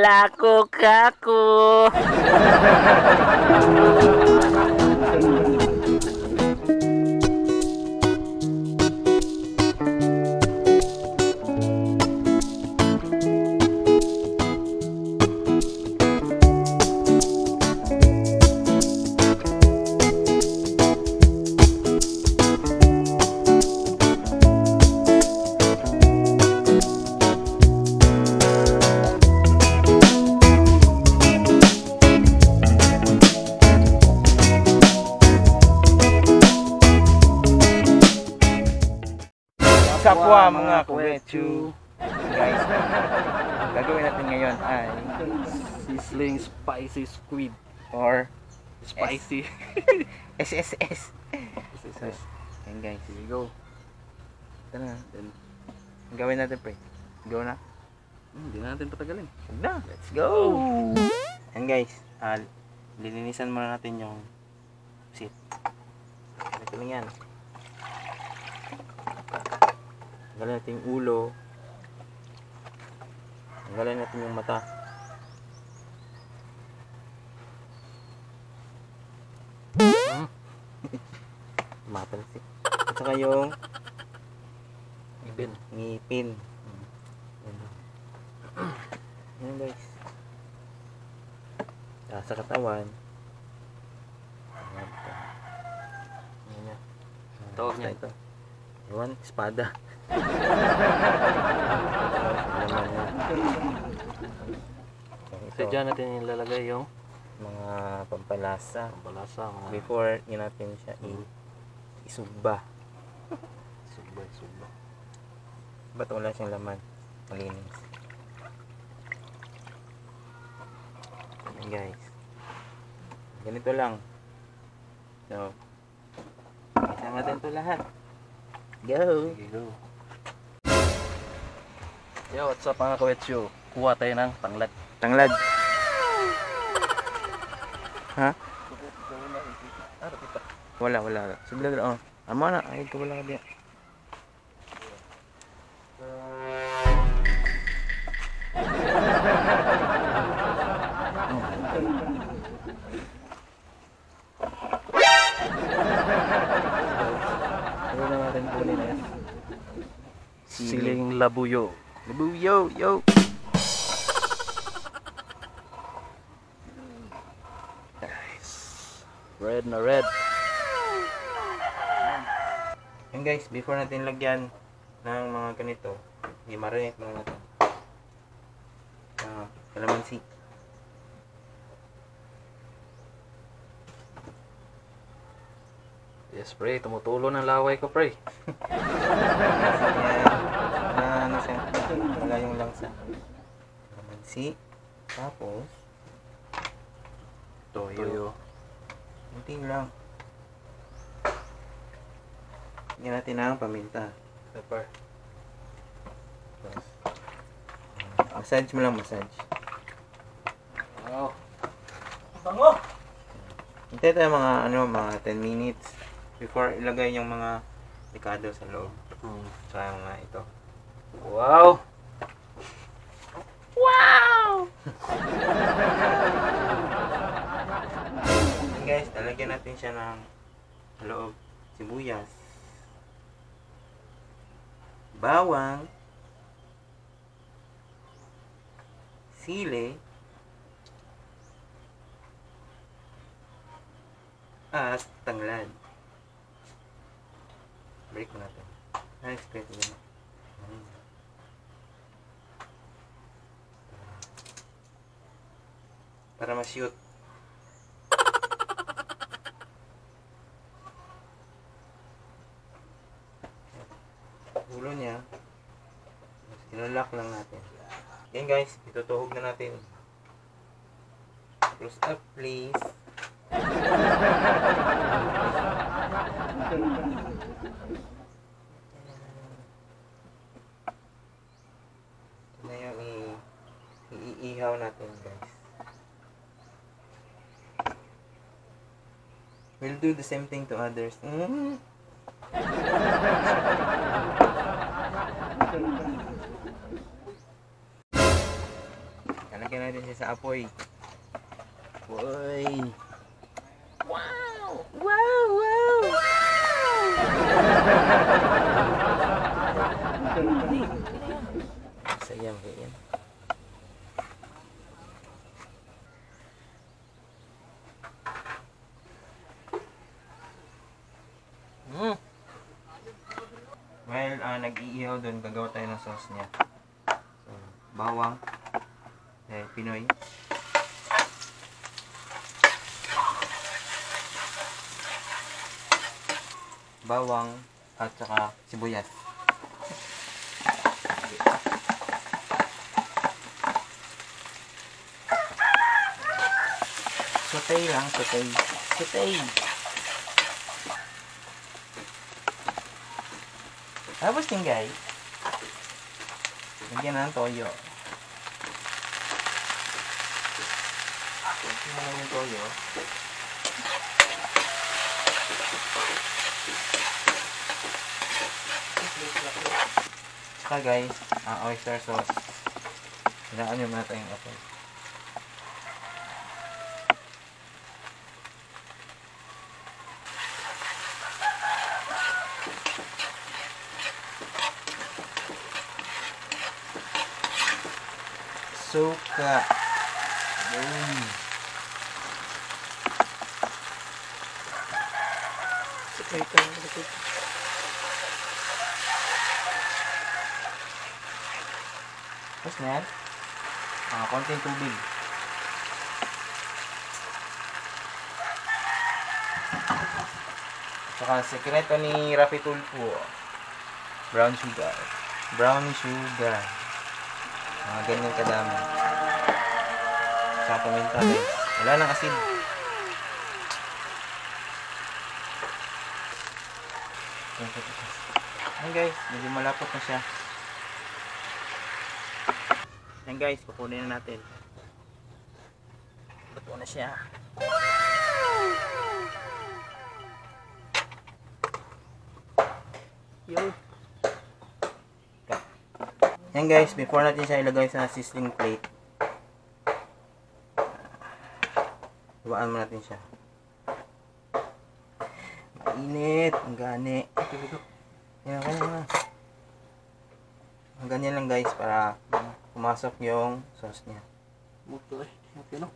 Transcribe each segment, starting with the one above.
Laku kaku. Kapwa mga kuwetsu. Guys, gagawin natin ngayon ay Sizzling spicy squid. or Spicy. SSS. Ayan guys, Here we go. ito na. Then, Ang gawin natin pre. Go na. hindi na natin patagalin. Huwag na. Let's go. Ayan guys, lilinisan muna natin yung sit. Ito lang yan. Tanggalin natin yung ulo. Tanggalin natin yung mata. Matalsik. At saka yung ngipin. Ayan guys. Sa katawan. Ayan na. Tawag niya ito. Ewan, espada. So dyan natin ilalagay yung mga pampalasa balasa. before yun natin siya isugba. Sugba. Ba't wala siyang laman? Malinis. Ayan guys, ganito lang. So isama natin ito lahat. Go! Sige, go. Yo, what's up mga kawetsyo? Kuha tayo ng tanglad. Tanglad. Ha? Wala. Sublag na. Amo na. Ay, wala ka diyan. Ano na natin kunin na yan? Siling labuyo. Labuyo, yo! Red na red. Yan guys, before natin lagyan ng mga ganito, i-marinate muna natin. Kalamansi. Yes, pre. Tumutulo ng laway ko, pre. Ano siya? Wala yung langsa. Kalamansi. Tapos, Toyo. kunti lang. Lagyan natin ang paminta. Pepper. Massage mo lang, massage. Wow. Bango! Hintay tayo mga 10 minutes before ilagay yung mga likado sa loob. Tsaka yung mga ito. Wow! And guys, lalagyan natin siya ng loob. Sibuyas. Bawang. Sili. At tanglad. Break mo natin. Nice, great. Para ma-shoot. Ulo niya. Sinunlock lang natin. Yan guys, itutuhog na natin. Close up please. Ito na yung iihaw natin guys. We'll do the same thing to others. natin siya sa apoy. Uy! Wow! Wow! Wow! Sayang kayo yan. Well, nag-iihaw doon, gagawa tayo ng sauce niya. So, bawang, Pinoy. Bawang at saka sibuyas. Sautay lang, sautay. Sautay! Tapos din guys, lagyan na ng toyo. Lagyan na ng toyo. Tsaka guys, oyster sauce. Hinaan nyo muna tayong apoy. Suka. Boom. Suka ito. Tapos na yan. Konting tubig. Saka sekreto ni Rapi Tulfo. Brown sugar. Brown sugar. Ganyan kadami. Sa paminta guys. Wala nang asin. Ayan guys, medyo malapot na siya. Ayan guys, kukunin na natin. Luto na siya. Yun. Yan guys, before natin siya ilagay sa sizzling plate, iwaan mo natin siya. Mainit, ang gani. Yan, ganyan. Ang ganyan lang guys para pumasok yung sauce niya. Muto eh. Okay no?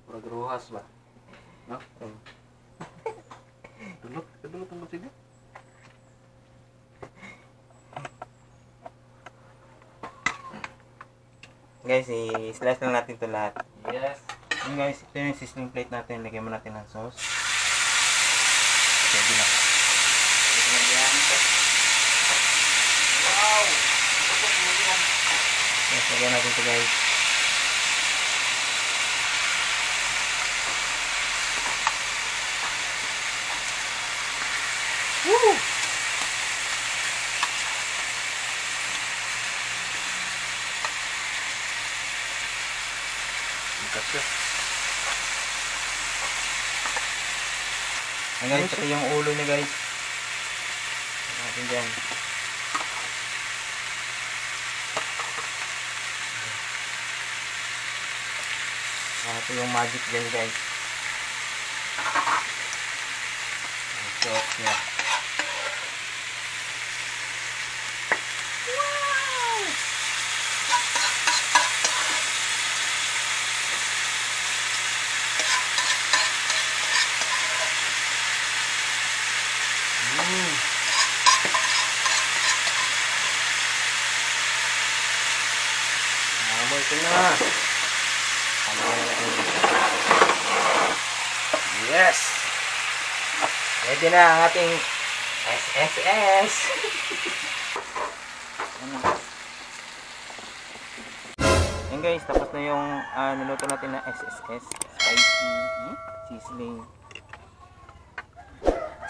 Pagruhas ba? No? Dulot ang sige. Guys, i-slice na natin ito lahat. Yes. Yun guys, ito yung sizzling plate natin. Lagyan mo natin ng sauce. Pwede na. Wow! Yes, lagyan natin ito guys. Woo! Ayan guys, pati yung ulo niya guys. Natin dyan. Ito yung magic dyan guys. Ang sauce niya. Amoy ko na. Yes! Ready na ang ating SSS. Yan guys, tapos na yung niluto natin na SSS.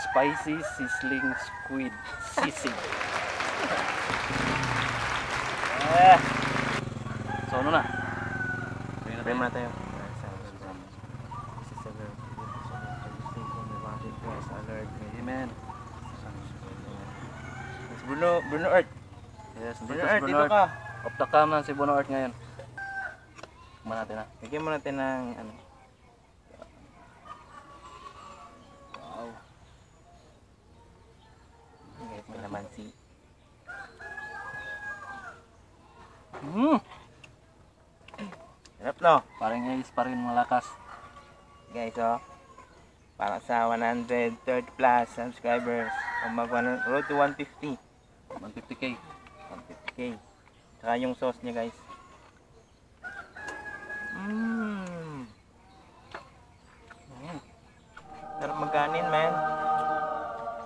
Spicy sizzling squid sisig. So ano na? Pray muna tayo. Amen. Bruno Earth. Yes, dito Bruno si Art, Bruno dito Art. ka. Off the cam na si Bruno Art ngayon. Kumain natin na. Bigyan mo natin ng ano. Wow. Guys, may naman si. Sarap no? Parang ayos pa rin malakas. Guys, oh. Para sa 130 plus subscribers. Kung road to 150. 150k. 150k. Saka yung sauce niya, guys. Sarap magkanin, man.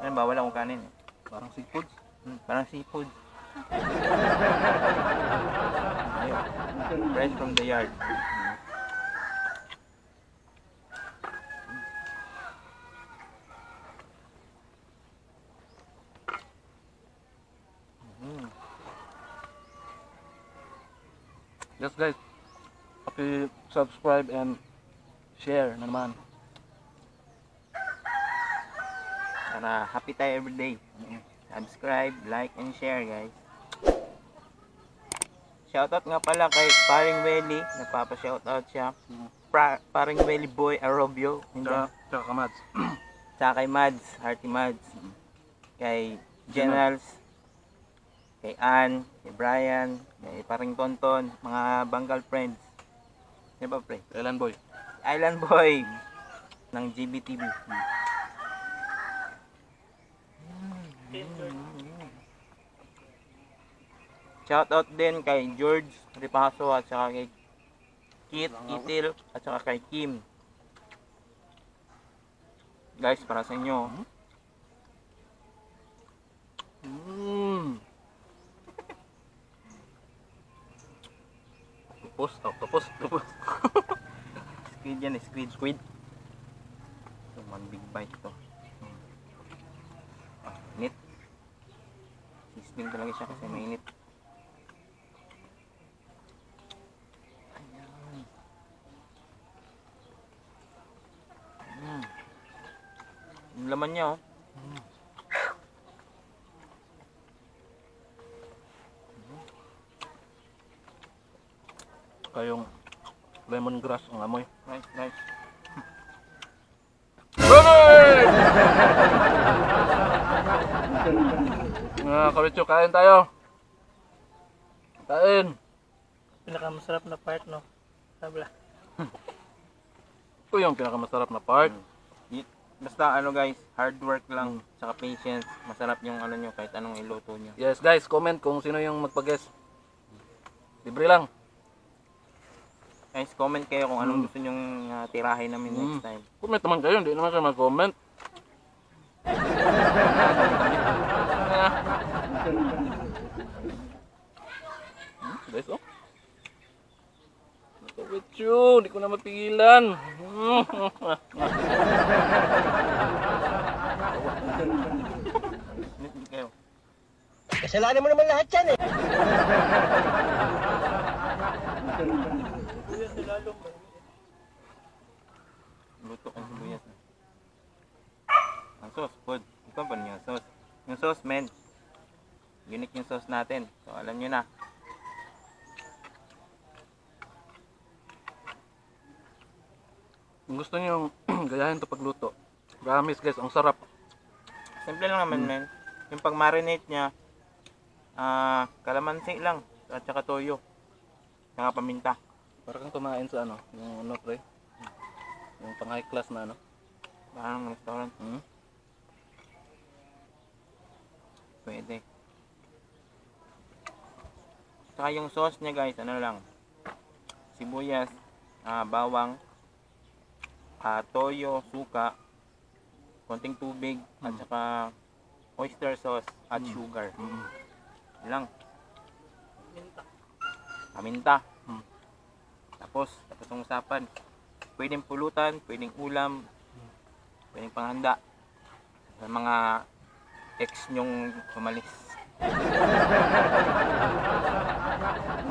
Ano ba? Wala akong kanin. Parang seafood. Parang seafood. Ayun. Fresh from the yard. Yes guys. Subscribe and share na naman. Para happy tayo everyday. Subscribe, like, and share, guys. Shoutout nga pala kay Paring Welly. Nagpapa-shoutout siya. Paring Welly Boy Arobio. Tsaka kamads. Tsaka kay Mads, Hearty Mads. Kay Generals. Kay Ann, kay Brian, kay Paring Tonton, mga Bangal friends. Di ba, pre? Island Boy. Island Boy ng GBTV. Shoutout din kay George Ripaso at saka kay Kit Itil at saka kay Kim. Guys, para sa inyo. Octopus. Squid yan, squid. So, one big bite to. Init. Sizzling talaga siya kasi mainit. Yung laman niya, oh. Kayong lemongrass ang amoy. Nice. Mga kabitso, kain tayo. Kain. Pinakamasarap na part, no? Sabla. Ito yung pinakamasarap na part. Basta ano guys, hard work lang, saka patience. Masarap yung ano nyo, kahit anong iluto nyo. Yes guys, comment kung sino yung magpag-guess. Libre lang. Guys, comment kayo kung anong gusto nyong tirahin namin next time. Comment naman kayo, hindi naman kayo mag-comment. Guys, oh. Nakawitso, hindi ko na mapigilan. Hindi kayo. Kasalanan mo naman lahat yan, eh. Luto ang sibuyas. Ang sauce, food. Ito pa yung sauce. Yung sauce, men. Unique yung sauce natin. So, alam nyo na. Kung gusto niyo gayahin to pagluto, promise guys, ang sarap. Simple lang naman, men. Yung pag-marinate niya, kalamansi lang. At saka toyo. Saka paminta. Para kang kumain sa ano, yung ano pre, yung pang high class na ano. Parang restaurant. Pwede. Saka yung sauce niya guys, ano lang. Sibuyas, bawang, toyo, suka, konting tubig, at saka oyster sauce at sugar. Lang. Paminta. Tapos ang usapan. Pwedeng pulutan, pwedeng ulam, pwedeng panghanda. Sa mga ex nyong pumalis.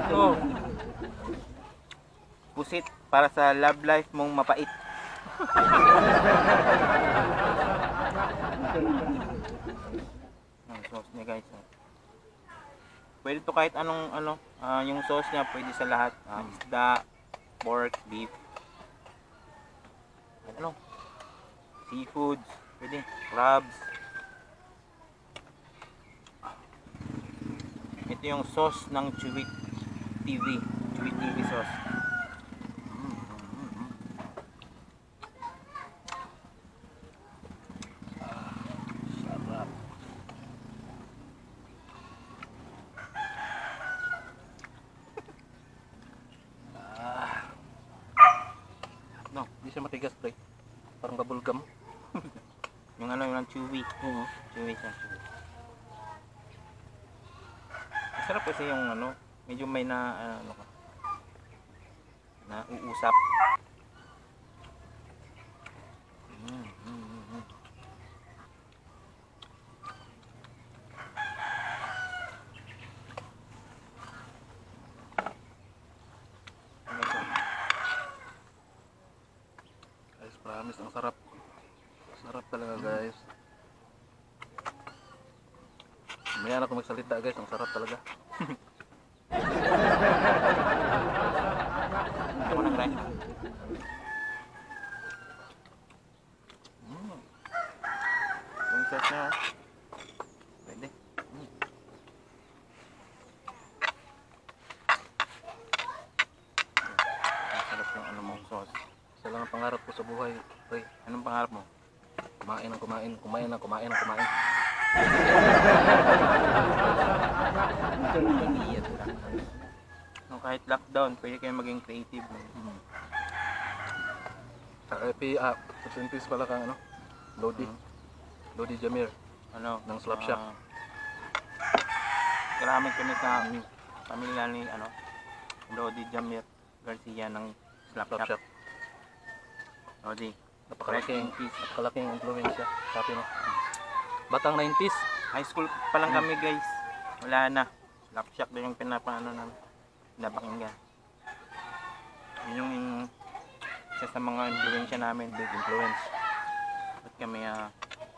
Ito. Pusit para sa love life mong mapait. Ang sauce niya guys. Pwede to kahit anong yung sauce niya, pwede sa lahat. Isda, pork, beef. Ano? Seafoods, pwede. Crabs. Ito yung sauce ng Chewy TV. Chewy TV sauce. Sarap. No, Hindi siya matigas, pre. Parang bubblegum. yung yung chewy. Chewy siya, chewy. Masarap kasi yung medyo may na uusap. Guys, promise, ang sarap. Sarap talaga, guys. Mamaya na ako magsalita, guys. Ang sarap talaga. Ako ng rice. Yung sauce niya, pwede. Masarap yung mong sauce. Isa lang ang pangarap ko sa buhay, pre. Anong pangarap mo? Kumain ng kumain, kumain ng kumain ng kumain. Kahit lockdown, pwede kayo maging creative. Sa percentage pala kang Lodi. Lodi Jamir. Ng Slap Shack. Salamat kami sa pamilya ni Lodi Jamir Garcia ng Slap Slap Shack. Shack. Lodi. Napakalaking influensya sa atin. Batang 90s. High school pa lang kami guys. Wala na. Slap Shack din yung pinapakinggan. Yun yung isa sa mga influensya namin. Big influence. At kami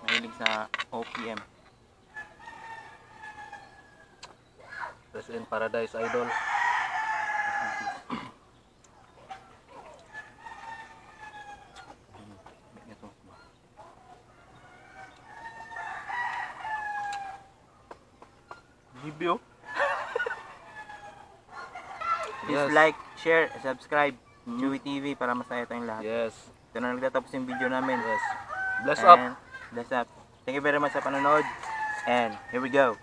mahilig sa OPM. Rest in Paradise Idol. Review. Please Yes. like, share, subscribe Chewy TV para masaya tayong lahat. Yes. Ito na nagtatapos yung video namin. Yes. Bless up. And bless up. Thank you very much sa panonood. And here we go.